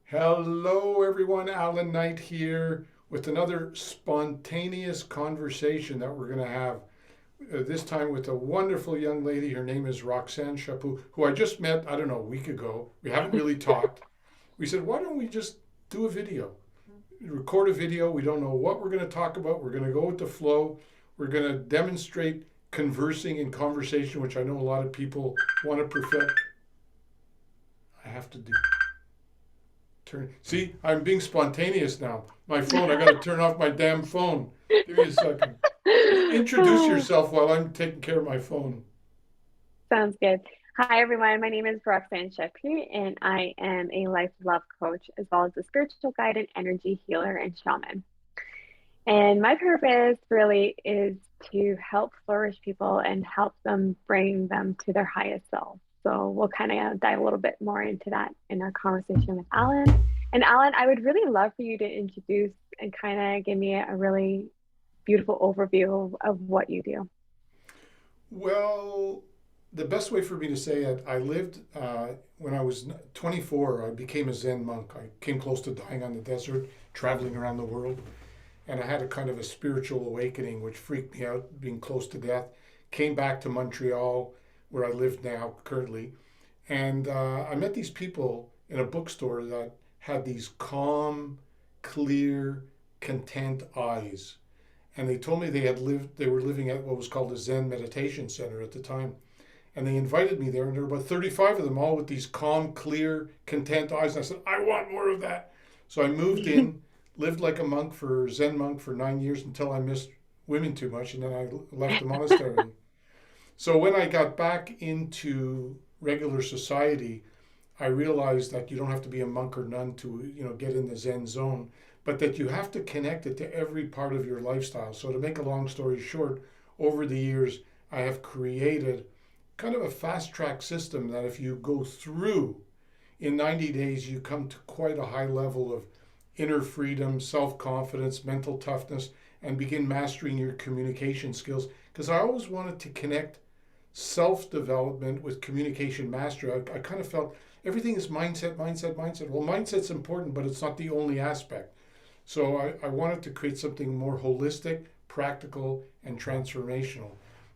Hello, everyone. Alan Knight here with another spontaneous conversation that we're going to have. This time with a wonderful young lady. Her name is Roxanne Chaput, who I just met, I don't know, a week ago. We haven't really talked. We said, why don't we just do a video? Record a video. We don't know what we're going to talk about. We're going to go with the flow. We're going to demonstrate conversing and conversation, which I know a lot of people want to perfect. I have to do. See, I'm being spontaneous now. My phone, I got to turn off my damn phone. Give me a second. Introduce yourself while I'm taking care of my phone. Sounds good. Hi, everyone. My name is Roxanne Chaput, and I am a life love coach as well as a spiritual guide and energy healer and shaman. And my purpose really is to help flourish people and help them bring them to their highest self. So we'll kind of dive a little bit more into that in our conversation with Alan. And Alan, I would really love for you to introduce and kind of give me a really beautiful overview of what you do. Well, the best way for me to say it, I lived, when I was 24, I became a Zen monk. I came close to dying on the desert, traveling around the world. And I had a kind of a spiritual awakening, which freaked me out, being close to death. Came back to Montreal, where I live now currently. And I met these people in a bookstore that had these calm, clear, content eyes. And they told me they were living at what was called a Zen meditation center at the time. And they invited me there, and there were about 35 of them, all with these calm, clear, content eyes. And I said, I want more of that. So I moved in, lived like a monk Zen monk for 9 years until I missed women too much, and then I left the monastery. So when I got back into regular society, I realized that you don't have to be a monk or nun to, get in the Zen zone, but that you have to connect it to every part of your lifestyle. So to make a long story short, over the years, I have created kind of a fast track system that if you go through in 90 days, you come to quite a high level of inner freedom, self confidence, mental toughness, and begin mastering your communication skills. Because I always wanted to connect self development with communication mastery. I kind of felt everything is mindset, mindset, mindset. Well, mindset's important, but it's not the only aspect. So I wanted to create something more holistic, practical, and transformational.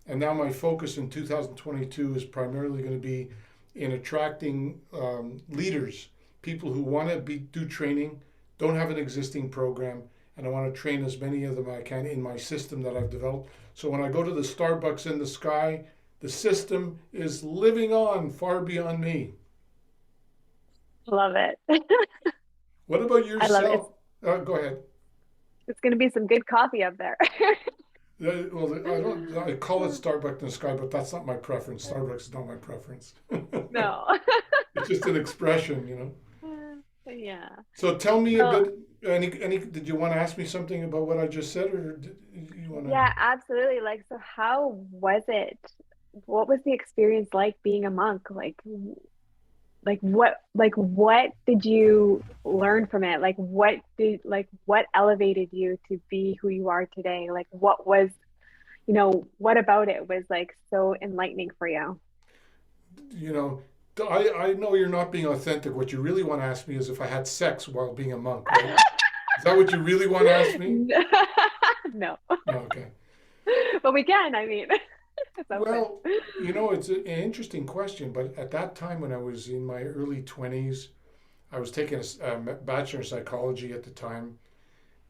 And now my focus in 2022 is primarily going to be in attracting leaders, people who want to do training, don't have an existing program, and I want to train as many of them as I can in my system that I've developed. So when I go to the Starbucks in the sky, the system is living on far beyond me. Love it. What about I love it. yourself? Go ahead. It's going to be some good coffee up there. Well, I call it Starbucks in the sky, but that's not my preference. Starbucks is not my preference. No. It's just an expression. Yeah. So tell me a So, bit. Did you want to ask me something about what I just said, or did you want to? yeah, absolutely. So how was it? What was the experience like being a monk? What did you learn from it? What elevated you to be who you are today? What about it was like so enlightening for you? You know, I know you're not being authentic. What you really want to ask me is if I had sex while being a monk, right? Is that what you really want to ask me? No. Okay. But we can, I mean, it's open. Well, it's an interesting question, but at that time when I was in my early 20s, I was taking a bachelor in psychology at the time,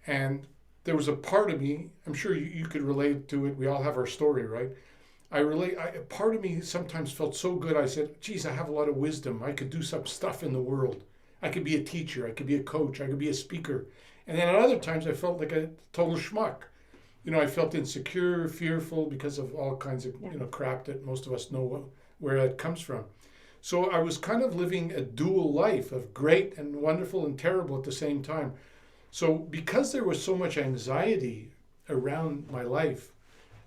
and there was a part of me, I'm sure you could relate to it. We all have our story, right? A part of me sometimes felt so good. I said, geez, I have a lot of wisdom. I could do some stuff in the world. I could be a teacher. I could be a coach. I could be a speaker. And then at other times, I felt like a total schmuck. I felt insecure, fearful because of all kinds of, Yeah. crap that most of us know where that comes from. So I was kind of living a dual life of great and wonderful and terrible at the same time. So because there was so much anxiety around my life,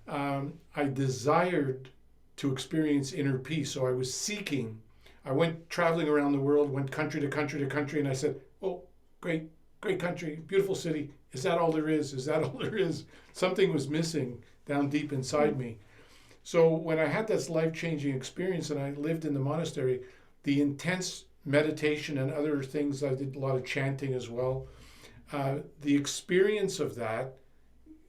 I desired to experience inner peace. So I was seeking. I went traveling around the world, went country to country to country, and I said, "Oh, great, great country, beautiful city. Is that all there is? Is that all there is?" Something was missing down deep inside me. So when I had this life changing experience and I lived in the monastery, the intense meditation and other things. I did a lot of chanting as well. The experience of that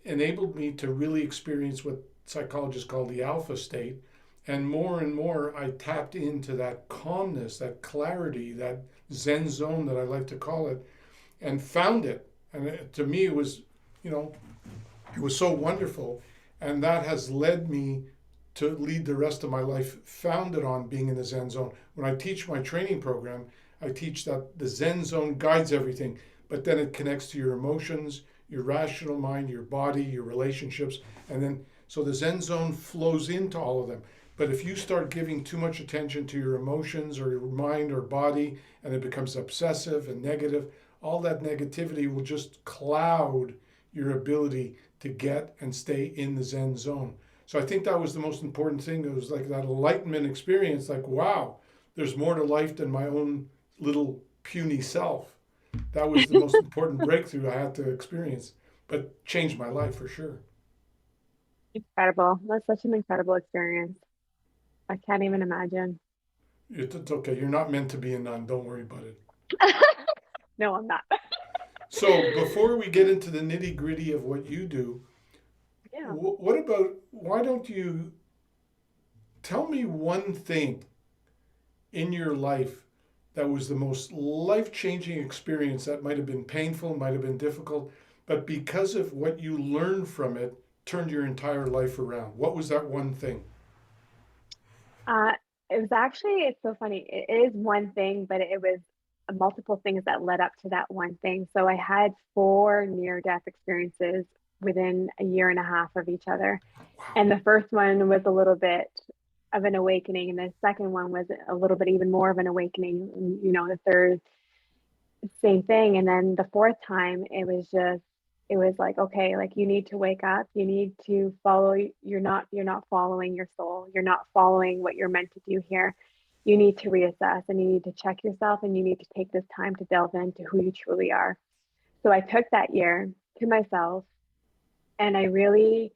enabled me to really experience what psychologists call the alpha state. And more, I tapped into that calmness, that clarity, that Zen zone that I like to call it, and found it. And to me, it was, you know, it was so wonderful. And that has led me to lead the rest of my life founded on being in the Zen zone. When I teach my training program, I teach that the Zen zone guides everything, but then it connects to your emotions, your rational mind, your body, your relationships, and then so the Zen zone flows into all of them. But if you start giving too much attention to your emotions or your mind or body, and it becomes obsessive and negative, all that negativity will just cloud your ability to get and stay in the Zen zone. So I think that was the most important thing. It was like that enlightenment experience, like, wow, there's more to life than my own little puny self. That was the most important breakthrough I had to experience, but changed my life for sure. Incredible. That's such an incredible experience. I can't even imagine. It's okay. You're not meant to be a nun. Don't worry about it. No, I'm not. So before we get into the nitty gritty of what you do, Yeah. what about, why don't you tell me one thing in your life that was the most life changing experience that might have been painful, might have been difficult, but because of what you learned from it, turned your entire life around? What was that one thing? Uh, it was actually, it's so funny. It is one thing, but it was multiple things that led up to that one thing. So I had four near-death experiences within a year and a half of each other. Wow. And the first one was a little bit of an awakening, and the second one was a little bit even more of an awakening. And, the third, same thing. And then the fourth time, it was like, okay, like you need to wake up. You need to follow. You're not following your soul. You're not following what you're meant to do here. You need to reassess and you need to check yourself and you need to take this time to delve into who you truly are. So I took that year to myself and I really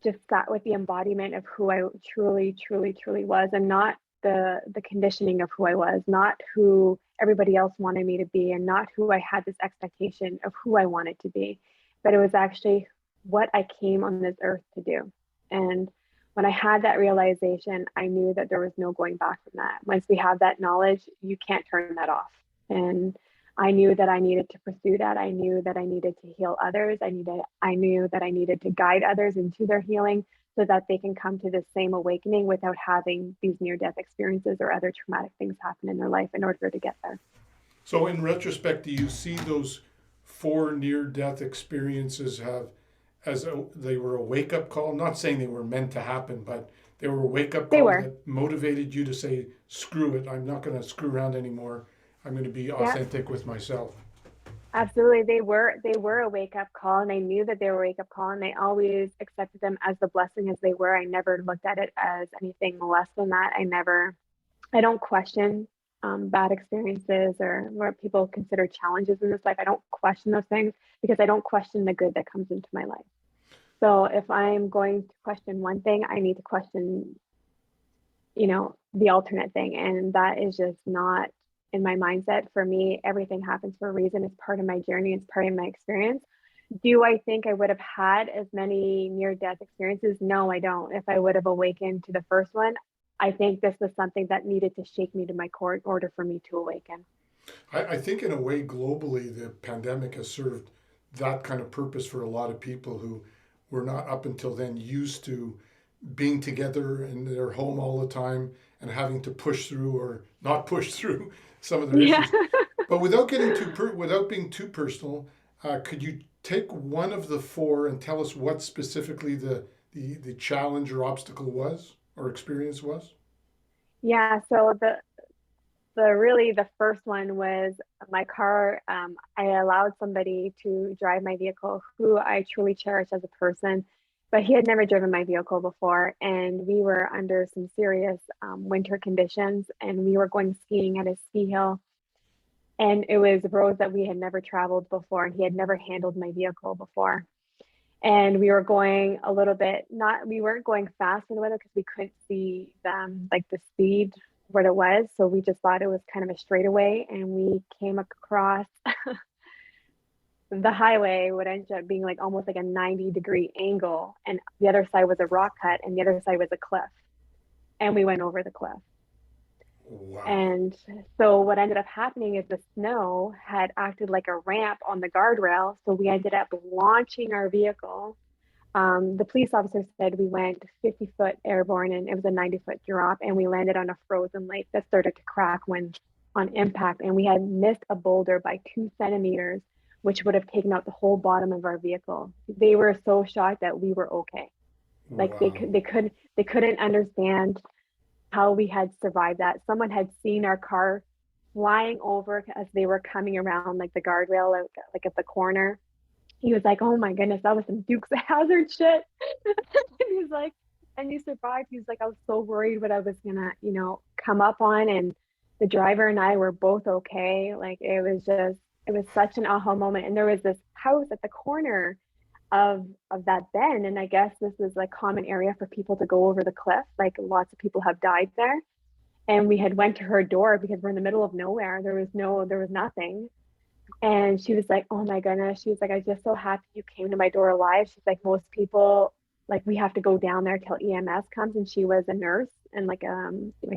just sat with the embodiment of who I truly, truly, truly was, and not the conditioning of who I was, not who everybody else wanted me to be, and not who I had this expectation of who I wanted to be, but it was actually what I came on this earth to do. And when I had that realization, I knew that there was no going back from that. Once we have that knowledge, you can't turn that off. And I knew that I needed to pursue that. I knew that I needed to heal others. I knew that I needed to guide others into their healing so that they can come to the same awakening without having these near death experiences or other traumatic things happen in their life in order to get there. So, in retrospect, do you see those four near death experiences have they were a wake up call? I'm not saying they were meant to happen, but they were a wake up They call were. that motivated you to say, screw it, I'm not going to screw around anymore. I'm going to be Yeah, authentic with myself. absolutely. They were a wake up call and I knew that they were a wake up call and I always accepted them as the blessing as they were. I never looked at it as anything less than that. I don't question bad experiences or what people consider challenges in this life. I don't question those things because I don't question the good that comes into my life. So if I'm going to question one thing, I need to question, the alternate thing. And that is just not in my mindset. For me, everything happens for a reason. It's part of my journey, it's part of my experience. Do I think I would have had as many near death experiences? No, I don't. If I would have awakened to the first one, I think this was something that needed to shake me to my core in order for me to awaken. I think, in a way, globally, the pandemic has served that kind of purpose for a lot of people who were not up until then used to being together in their home all the time and having to push through or not push through some of their Yeah. issues. But without getting without being too personal, could you take one of the four and tell us what specifically the challenge or obstacle was or experience was? Yeah. So the first one was my car. I allowed somebody to drive my vehicle who I truly cherish as a person, but he had never driven my vehicle before. And we were under some serious winter conditions and we were going skiing at a ski hill. And it was roads that we had never traveled before, and he had never handled my vehicle before. And we were going a little bit, not, we weren't going fast in the weather because we couldn't see them, like the speed. what it was. So we just thought it was kind of a straightaway, and we came across the highway would end up being like almost like a 90-degree angle, and the other side was a rock cut and the other side was a cliff, and we went over the cliff. Wow. And so what ended up happening is the snow had acted like a ramp on the guardrail, so we ended up launching our vehicle. The police officer said we went 50-foot airborne, and it was a 90-foot drop, and we landed on a frozen lake that started to crack when on impact, and we had missed a boulder by 2 centimeters, which would have taken out the whole bottom of our vehicle. They were so shocked that we were okay. Like Wow. they couldn't understand how we had survived that. Someone had seen our car flying over as they were coming around like the guardrail, like at the corner. He was like, "Oh my goodness, that was some Dukes of Hazard shit." And he's like, "And you survived." He's like, "I was so worried what I was gonna, come up on." And the driver and I were both okay. Like it was such an aha moment. And there was this house at the corner of that bend, and I guess this is like common area for people to go over the cliff. Like lots of people have died there. And we had went to her door because we're in the middle of nowhere. There was nothing. And she was like, "Oh my goodness." She was like, "I'm just so happy you came to my door alive." She's like, "Most people, like, we have to go down there till EMS comes." And she was a nurse, and like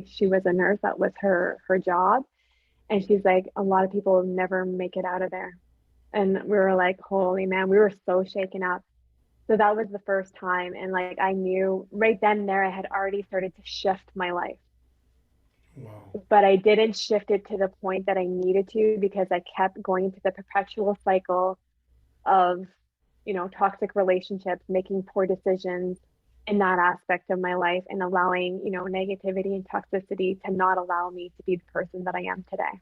she was a nurse. That was her job. And she's like, "A lot of people never make it out of there." And we were like, "Holy man," we were so shaken up. So that was the first time. And like I knew right then and there I had already started to shift my life. Wow. But I didn't shift it to the point that I needed to, because I kept going into the perpetual cycle of, toxic relationships, making poor decisions in that aspect of my life, and allowing, negativity and toxicity to not allow me to be the person that I am today.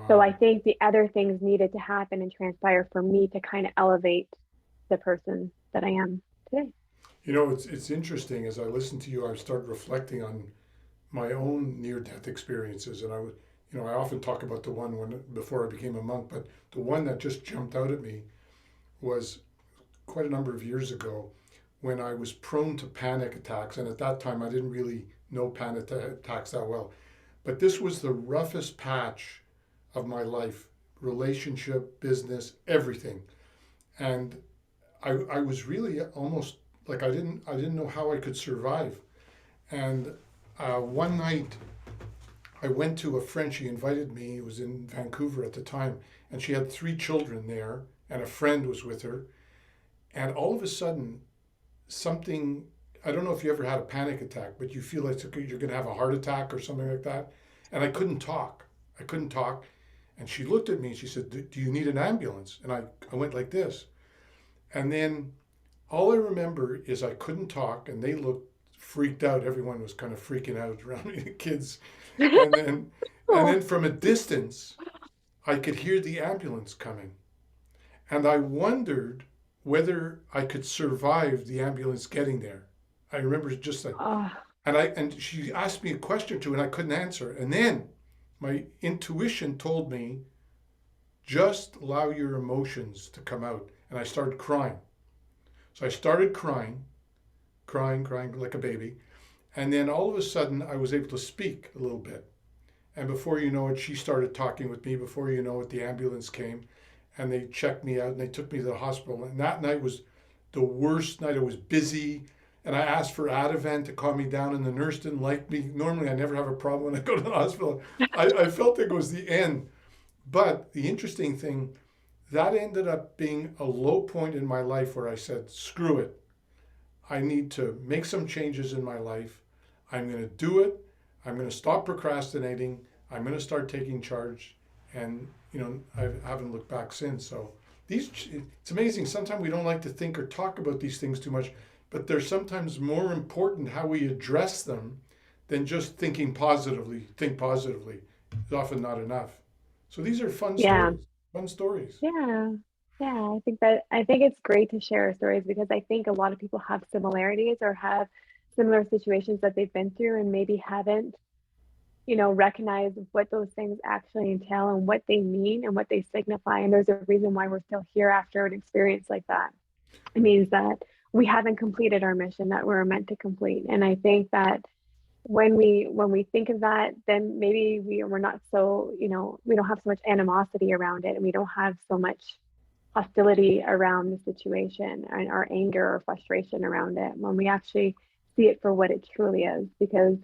So I Wow. think the other things needed to happen and transpire for me to kind of elevate the person that I am today. It's interesting as I listen to you, I start reflecting on my own near-death experiences, and I often talk about the one when before I became a monk, but the one that just jumped out at me was quite a number of years ago when I was prone to panic attacks, and at that time I didn't really know panic attacks that well. But this was the roughest patch of my life, relationship, business, everything. And I was really almost like I didn't know how I could survive. And one night I went to a friend. She invited me. It was in Vancouver at the time, and she had 3 children there, and a friend was with her. And all of a sudden, something. I don't know if you ever had a panic attack, but you feel like you're going to have a heart attack or something like that. And I couldn't talk. I couldn't talk. And she looked at me and she said, "Do you need an ambulance?" And I went like this. And then all I remember is I couldn't talk, and they looked freaked out. Everyone was kind of freaking out around me, the kids. And then, and Oh, then from a distance, I could hear the ambulance coming, and I wondered whether I could survive the ambulance getting there. I remember just like, oh, and she asked me a question or two, and I couldn't answer. And then my intuition told me just allow your emotions to come out, and I started crying. So I started crying, crying like a baby. And then all of a sudden, I was able to speak a little bit. And before you know it, she started talking with me. Before you know it, the ambulance came and they checked me out and they took me to the hospital. And that night was the worst night. I was busy and I asked for Ativan to calm me down, and the nurse didn't like me. Normally, I never have a problem when I go to the hospital. I felt like it was the end. But the interesting thing, that ended up being a low point in my life where I said, screw it. I need to make some changes in my life. I'm going to do it. I'm going to stop procrastinating. I'm going to start taking charge. And, I haven't looked back since. So it's amazing. Sometimes we don't like to think or talk about these things too much, but they're sometimes more important how we address them than just thinking positively. Think positively is often not enough. So these are fun yeah. stories. Fun stories. Yeah. Yeah. I think it's great to share stories, because I think a lot of people have similarities or have similar situations that they've been through and maybe haven't, recognized what those things actually entail and what they mean and what they signify. And there's a reason why we're still here after an experience like that. It means that we haven't completed our mission that we're meant to complete. And I think that when we think of that, then maybe we're not so, we don't have so much animosity around it, and we don't have so much hostility around the situation and our anger or frustration around it when we actually see it for what it truly is. Because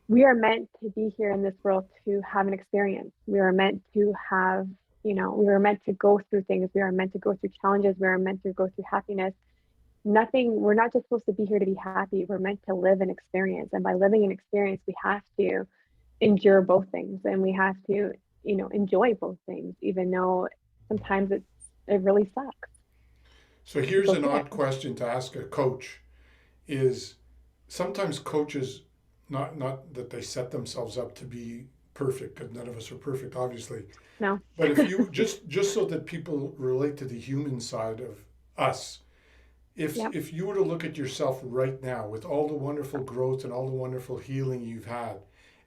we are meant to be here in this world to have an experience. We are meant to have, we are meant to go through things. We are meant to go through challenges. We are meant to go through happiness. We're not just supposed to be here to be happy. We're meant to live an experience. And by living an experience, we have to endure both things, and we have to, enjoy both things, even though sometimes it really sucks So to here's go an through it. odd question to ask a coach is sometimes coaches, not that they set themselves up to be perfect, because none of us are perfect, obviously. No. But if you just so that people relate to the human side of us, if Yep. if you were to look at yourself right now with all the wonderful growth and all the wonderful healing you've had,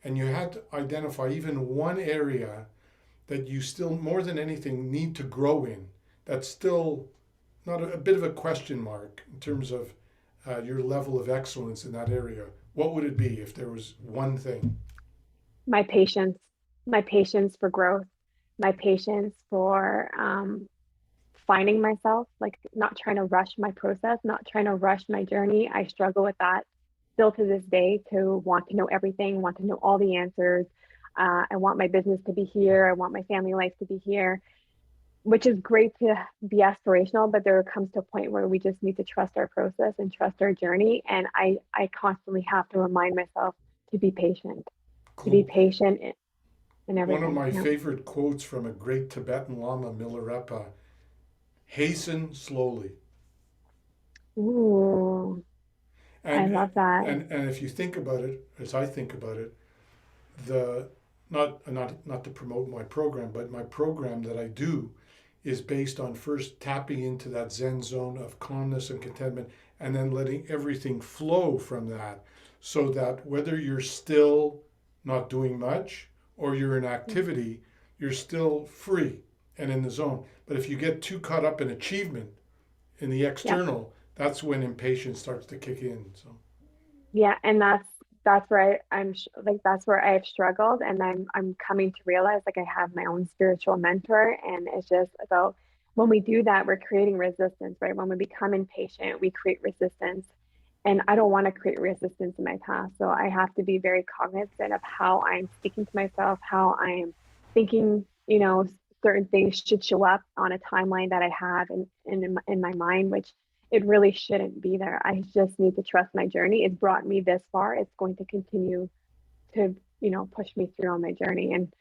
and you had to identify even one area that you still more than anything need to grow in, that's still not a bit of a question mark in terms of your level of excellence in that area, what would it be if there was one thing? My patience, my patience for growth, my patience for finding myself, like not trying to rush my process, not trying to rush my journey. I struggle with that still to this day, to want to know everything, want to know all the answers. I want my business to be here. I want my family life to be here, which is great to be aspirational, but there comes to a point where we just need to trust our process and trust our journey. And I constantly have to remind myself to be patient, to be Cool. patient in One of everything. my Yeah. favorite quotes from a great Tibetan Lama, Milarepa: hasten slowly. Ooh, I And, love that. and if you think about it, as I think about it, the not to promote my program, but my program that I do is based on first tapping into that Zen zone of calmness and contentment, and then letting everything flow from that, so that whether you're still not doing much or you're in activity, you're still free and in the zone. But if you get too caught up in achievement in the Yep. external, that's when impatience starts to kick in. So Yeah, and that's where like that's where I've struggled, and I'm coming to realize like I have my own spiritual mentor, and it's just about when we do that, we're creating resistance, right? When we become impatient, we create resistance. And I don't want to create resistance in my path. So I have to be very cognizant of how I'm speaking to myself, how I'm thinking, certain things should show up on a timeline that I have in my mind, which it really shouldn't be there. I just need to trust my journey. It's brought me this far. It's going to continue to, push me through on my journey. And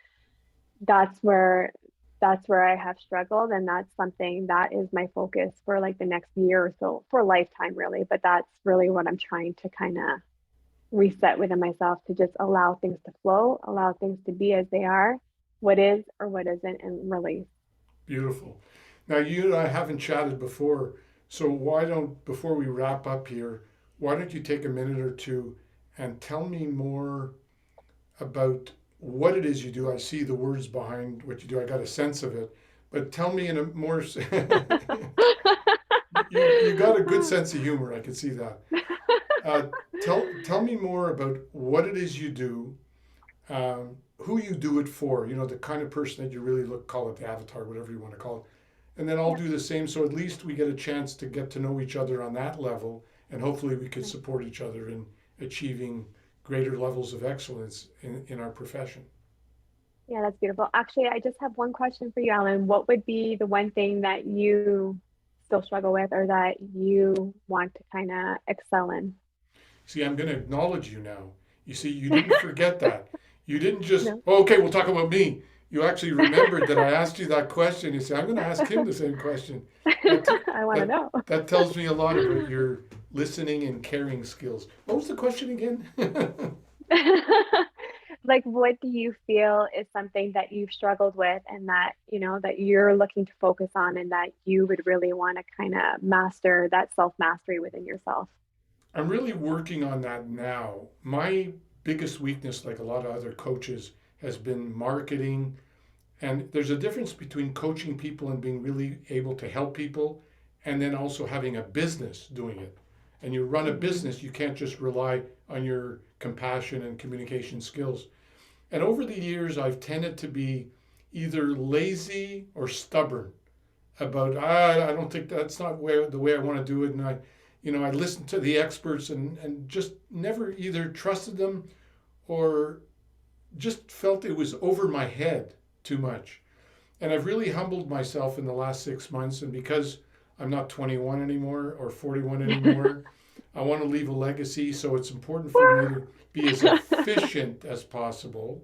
that's where that's where I have struggled, and that's something that is my focus for like the next year or so, for a lifetime really. But that's really what I'm trying to kind of reset within myself, to just allow things to flow, allow things to be as they are, what is or what isn't, and release. beautiful. Now, you and I haven't chatted before, so why don't, before we wrap up here, why don't you take a minute or two and tell me more about what it is you do? I see the words behind what you do, I got a sense of it, but tell me in a more, you got a good sense of humor, I can see that. Uh, tell me more about what it is you do, who you do it for, the kind of person that you really call it the avatar, whatever you want to call it. And then I'll Yeah. do the same. So at least we get a chance to get to know each other on that level. And hopefully we could Yeah. support each other in achieving greater levels of excellence in our profession. Yeah, that's beautiful. Actually, I just have one question for you, Alan. What would be the one thing that you still struggle with, or that you want to kind of excel in? See, I'm going to acknowledge you now. You see, you didn't forget that. You didn't just, No. oh, okay, we'll talk about me. You actually remembered that I asked you that question. You say, I'm going to ask him the same question. That, I want to that, know. that tells me a lot about your listening and caring skills. What was the question again? Like, what do you feel is something that you've struggled with, and that, that you're looking to focus on, and that you would really want to kind of master that self mastery within yourself? I'm really working on that now. My biggest weakness, like a lot of other coaches, has been marketing. And there's a difference between coaching people and being really able to help people, and then also having a business doing it. And you run a Mm-hmm. business, you can't just rely on your compassion and communication skills. And over the years, I've tended to be either lazy or stubborn about, I don't think that's not the way I want to do it. And I listened to the experts and just never either trusted them or just felt it was over my head too much. And I've really humbled myself in the last 6 months. And because I'm not 21 anymore or 41 anymore, I want to leave a legacy. So it's important for me to be as efficient as possible.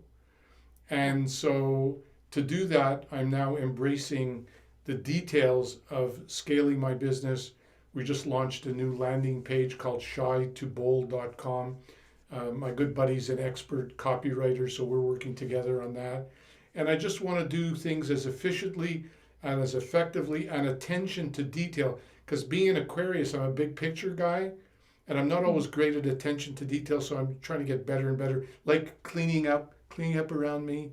Yeah. And so to do that, I'm now embracing the details of scaling my business. We just launched a new landing page called shytobold.com. My good buddy's an expert copywriter, so we're working together on that. And I just want to do things as efficiently and as effectively and attention to detail. Because being an Aquarius, I'm a big picture guy, and I'm not always great at attention to detail. So I'm trying to get better and better, like cleaning up around me,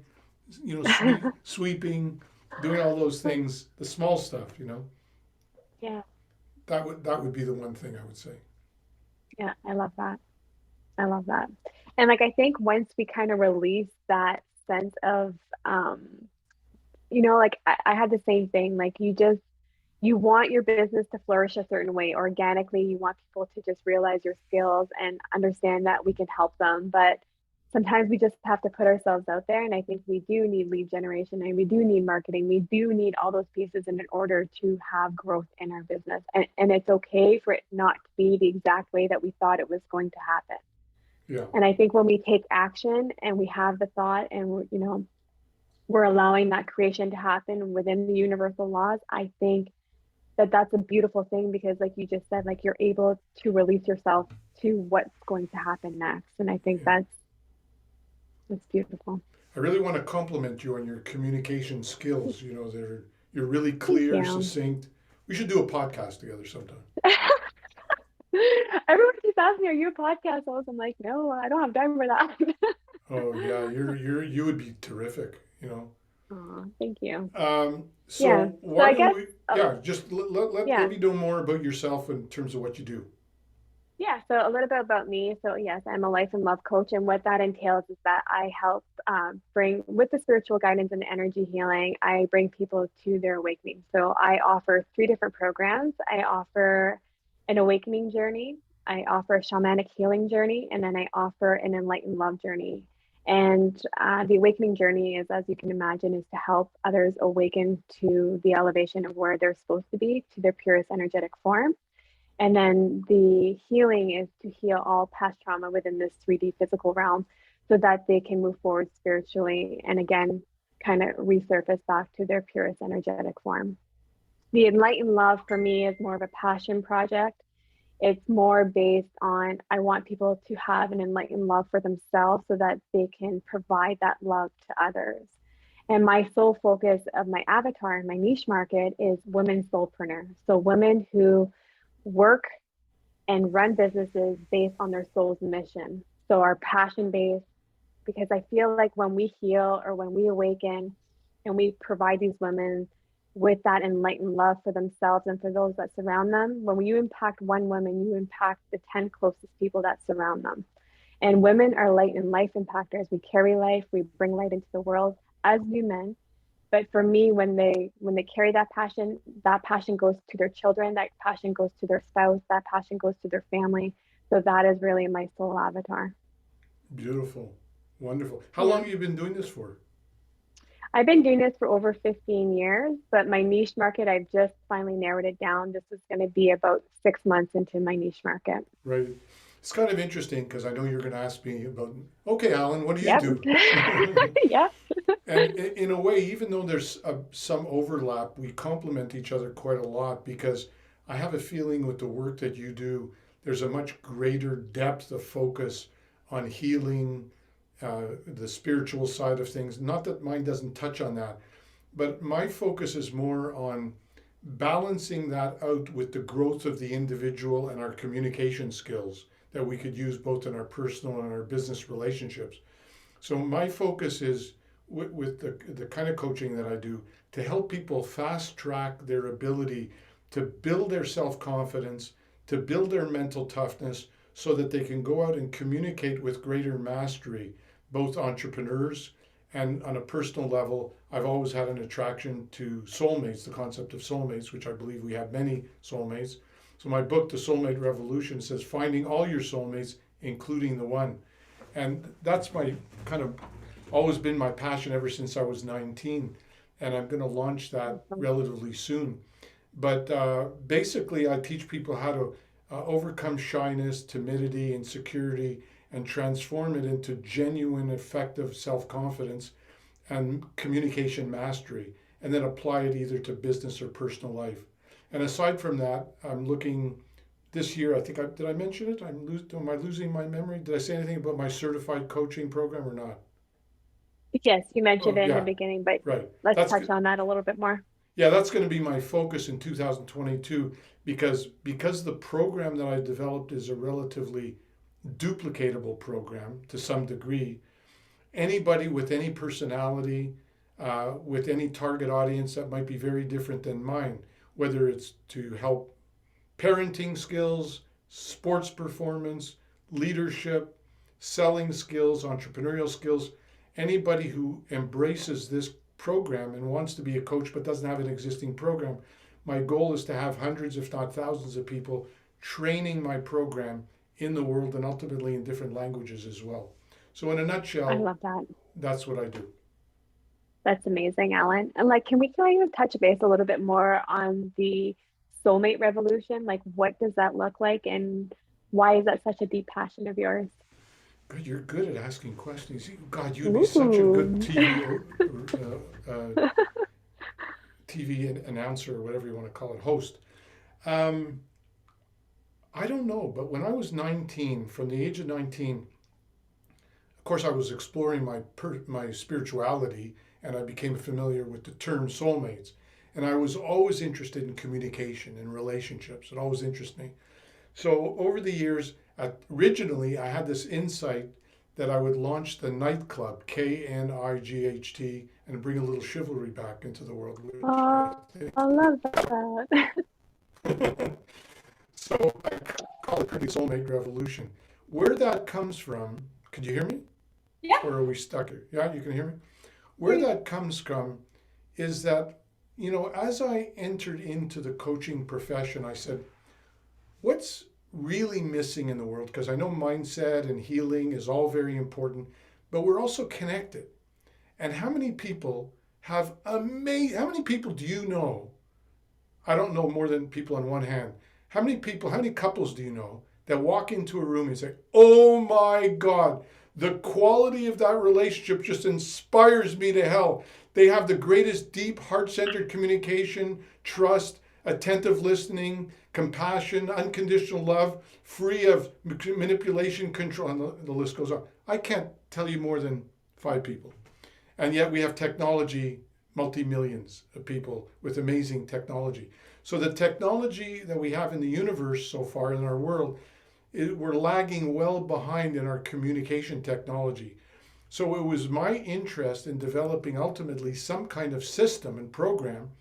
sweeping, doing all those things, the small stuff. Yeah. That would be the one thing I would say. Yeah. I love that. I love that. And like I think once we kind of release that sense of like I had the same thing. Like you want your business to flourish a certain way organically. You want people to just realize your skills and understand that we can help them. But sometimes we just have to put ourselves out there. And I think we do need lead generation and we do need marketing. We do need all those pieces in order to have growth in our business. And it's okay for it not to be the exact way that we thought it was going to happen. Yeah. And I think when we take action and we have the thought and we're allowing that creation to happen within the universal laws, I think that that's a beautiful thing because like you just said, like you're able to release yourself to what's going to happen next. And I think Yeah. that's beautiful. I really want to compliment you on your communication skills. You're really Thank clear, you. succinct. We should do a podcast together sometime. Everyone keeps asking me, are you a podcast host? I'm like, no, I don't have time for that. Oh yeah, you would be terrific. Aw, thank you. Yeah. So So why I don't guess, we? Yeah, just let yeah. me know more about yourself in terms of what you do. Yeah, so a little bit about me. So, yes, I'm a life and love coach. And what that entails is that I help bring, with the spiritual guidance and energy healing, I bring people to their awakening. So, I offer three different programs. I offer an awakening journey, I offer a shamanic healing journey, and then I offer an enlightened love journey. And the awakening journey is, as you can imagine, is to help others awaken to the elevation of where they're supposed to be, to their purest energetic form. And then the healing is to heal all past trauma within this 3D physical realm so that they can move forward spiritually and again, kind of resurface back to their purest energetic form. The enlightened love for me is more of a passion project. It's more based on I want people to have an enlightened love for themselves so that they can provide that love to others. And my sole focus of my avatar, my niche market is women soulpreneurs. So women who work and run businesses based on their soul's mission. So our passion based, because I feel like when we heal or when we awaken and we provide these women with that enlightened love for themselves and for those that surround them, when you impact one woman, you impact the 10 closest people that surround them. And women are light and life impactors. We carry life, we bring light into the world, as do men. But for me, when they carry that passion goes to their children, that passion goes to their spouse, that passion goes to their family. So that is really my soul avatar. Beautiful, wonderful. How long Yeah. have you been doing this for? I've been doing this for over 15 years, but my niche market, I've just finally narrowed it down. This is going to be about 6 months into my niche market. Right. It's kind of interesting because I know you're going to ask me about. Okay, Alan, what do you Yep. do? Yeah. And in a way, even though there's some overlap, we complement each other quite a lot because I have a feeling with the work that you do, there's a much greater depth of focus on healing, the spiritual side of things. Not that mine doesn't touch on that, but my focus is more on balancing that out with the growth of the individual and our communication skills that we could use both in our personal and our business relationships. So my focus is with the kind of coaching that I do to help people fast track their ability to build their self confidence, to build their mental toughness so that they can go out and communicate with greater mastery, both entrepreneurs and on a personal level. I've always had an attraction to soulmates, the concept of soulmates, which I believe we have many soulmates. So my book, The Soulmate Revolution, says finding all your soulmates, including the one. And that's my kind of always been my passion ever since I was 19. And I'm going to launch that relatively soon. But basically, I teach people how to overcome shyness, timidity, insecurity, and transform it into genuine, effective self-confidence and communication mastery, and then apply it either to business or personal life. And aside from that, I'm looking this year, did I mention it? Am I losing my memory? Did I say anything about my certified coaching program or not? Yes, you mentioned Oh, it in the yeah, beginning, but right. let's That's touch on that a little bit more. Yeah, that's going to be my focus in 2022 because the program that I developed is a relatively duplicatable program to some degree. Anybody with any personality, with any target audience that might be very different than mine, whether it's to help parenting skills, sports performance, leadership, selling skills, entrepreneurial skills, anybody who embraces this program and wants to be a coach but doesn't have an existing program, my goal is to have hundreds, if not thousands, of people training my program in the world and ultimately in different languages as well. So, in a I nutshell, love that. that's what I do. That's amazing, Alan. And like, can we kind of touch base a little bit more on the soulmate revolution? Like, what does that look like, and why is that such a deep passion of yours? Good, you're good at asking questions. God, you'd be such a good Ooh. TV announcer or whatever you want to call it, host. Um, I don't know, but when I was 19, from the age of 19, of course, I was exploring my spirituality, and I became familiar with the term soulmates. And I was always interested in communication and relationships. It always interested me. So over the years, originally I had this insight that I would launch the nightclub, KNIGHT, and bring a little chivalry back into the world, which I Oh, I love that. think. So I call it the Soulmate Revolution. Where that comes from, could you hear me? Yeah. Or are we stuck here? Yeah, you can hear me? Where Great. that comes from is that, as I entered into the coaching profession, I said, what's really missing in the world? Because I know mindset and healing is all very important, but we're also connected. And how many people how many people do you know? I don't know more than people on one hand. How many couples do you know that walk into a room and say, oh my God, the quality of that relationship just inspires me to hell. They have the greatest deep heart-centered communication, trust, attentive listening, compassion, unconditional love, free of manipulation, control, and the list goes on. I can't tell you more than 5 people. And yet we have technology, multi-millions of people with amazing technology. So the technology that we have in the universe so far in our world, we're lagging well behind in our communication technology. So it was my interest in developing ultimately some kind of system and program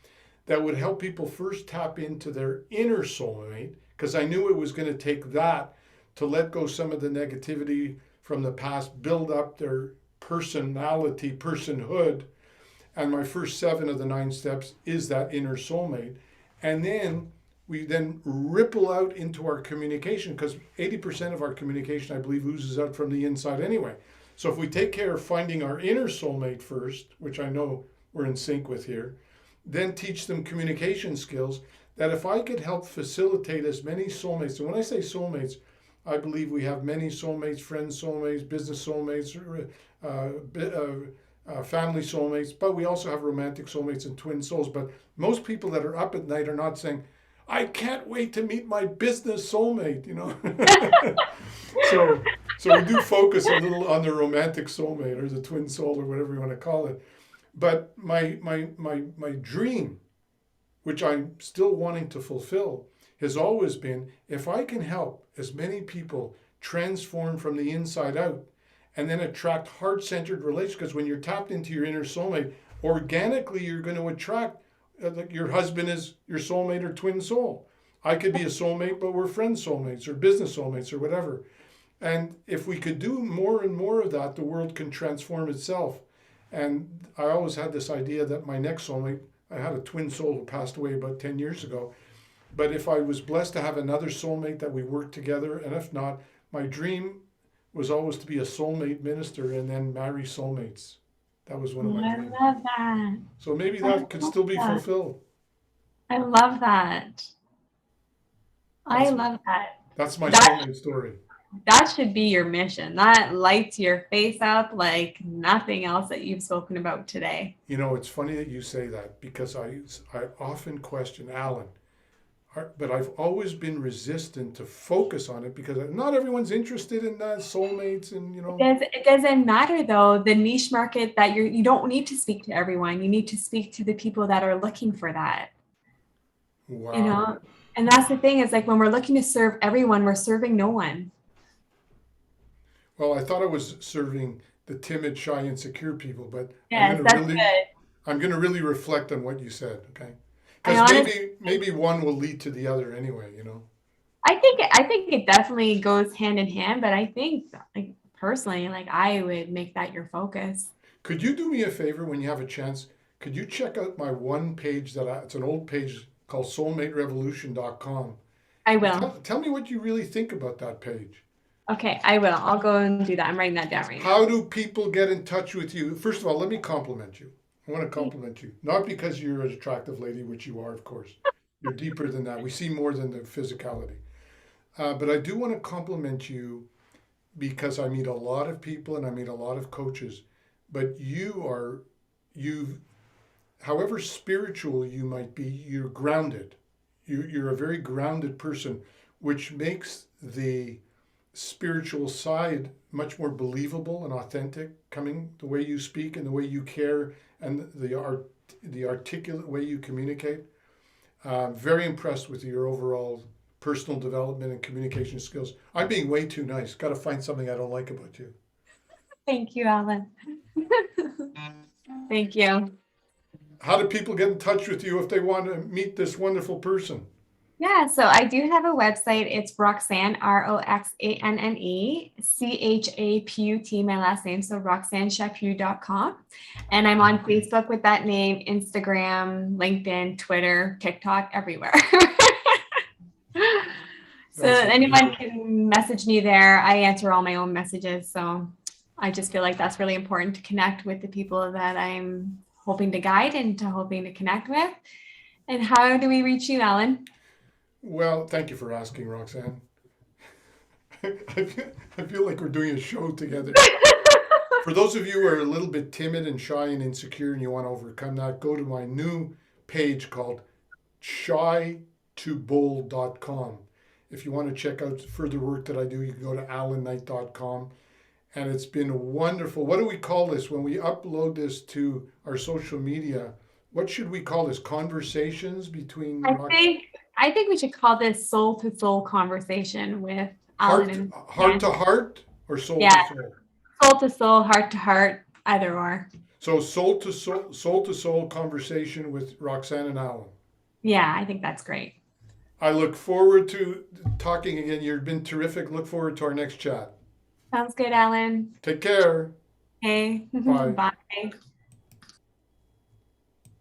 that would help people first tap into their inner soulmate, because I knew it was going to take that to let go some of the negativity from the past, build up their personality, personhood. And my first 7 of the 9 steps is that inner soulmate. And then we then ripple out into our communication, because 80% of our communication, I believe, oozes out from the inside anyway. So if we take care of finding our inner soulmate first, which I know we're in sync with here, then teach them communication skills, that if I could help facilitate as many soulmates, and when I say soulmates, I believe we have many soulmates, friends soulmates, business soulmates, family soulmates, but we also have romantic soulmates and twin souls. But most people that are up at night are not saying, I can't wait to meet my business soulmate, So we do focus a little on the romantic soulmate or the twin soul or whatever you want to call it. But my dream, which I'm still wanting to fulfill, has always been, if I can help as many people transform from the inside out and then attract heart-centered relationships, because when you're tapped into your inner soulmate, organically you're going to attract, like your husband is your soulmate or twin soul. I could be a soulmate, but we're friends soulmates or business soulmates or whatever. And if we could do more and more of that, the world can transform itself. And I always had this idea that my next soulmate, I had a twin soul who passed away about 10 years ago. But if I was blessed to have another soulmate that we worked together, and if not, my dream was always to be a soulmate minister and then marry soulmates. That was one of my I dreams. love that. So maybe I that could love still be that. fulfilled. I love that. I That's love that. that's my That soulmate story. that should be your mission. That lights your face up like nothing else that you've spoken about today. You know, it's funny that you say that because I often question Alan, but I've always been resistant to focus on it because not everyone's interested in that soulmates and It doesn't matter though, the niche market that you don't need to speak to everyone. You need to speak to the people that are looking for that, you wow. know? And that's the thing is like when we're looking to serve everyone, we're serving no one. Well, I thought I was serving the timid, shy, insecure people, but Yes, that's good. I'm gonna really reflect on what you said, okay? I Because honestly, maybe one will lead to the other anyway. I think it definitely goes hand in hand, but I think like personally, like I would make that your focus. Could you do me a favor when you have a chance? Could you check out my one page it's an old page called soulmaterevolution.com I and will. tell me what you really think about that page. Okay, I will. I'll go and do that. I'm writing that down right now. How do people get in touch with you? First of all, let me compliment you. I want to compliment you. Not because you're an attractive lady, which you are, of course. You're deeper than that. We see more than the physicality. But I do want to compliment you because I meet a lot of people and I meet a lot of coaches. But you've, however spiritual you might be, you're grounded. You're a very grounded person, which makes the spiritual side much more believable and authentic, coming the way you speak and the way you care and the articulate way you communicate. Very impressed with your overall personal development and communication skills. I'm being way too nice. Got to find something I don't like about you. Thank you, Alan. Thank you. How do people get in touch with you if they want to meet this wonderful person? Yeah, so I do have a website. It's Roxanne, RoxanneChaput, my last name. So RoxanneChaput.com. And I'm on Facebook with that name, Instagram, LinkedIn, Twitter, TikTok, everywhere. So That's anyone wonderful. can message me there. I answer all my own messages. So I just feel like that's really important to connect with the people that I'm hoping to guide and to hoping to connect with. And how do we reach you, Alan? Well, thank you for asking, Roxanne. I feel like we're doing a show together. For those of you who are a little bit timid and shy and insecure and you want to overcome that, go to my new page called shytobold.com. If you want to check out further work that I do, you can go to allannight.com. And it's been wonderful. What do we call this when we upload this to our social media? What should we call this? Conversations between I think I think we should call this soul to soul conversation with Alan and heart to heart or soul to yeah, soul? soul to soul, heart to heart, either or. So soul to soul conversation with Roxanne and Allan. Yeah, I think that's great. I look forward to talking again. You've been terrific. Look forward to our next chat. Sounds good, Alan. Take care. Okay. Bye. Bye.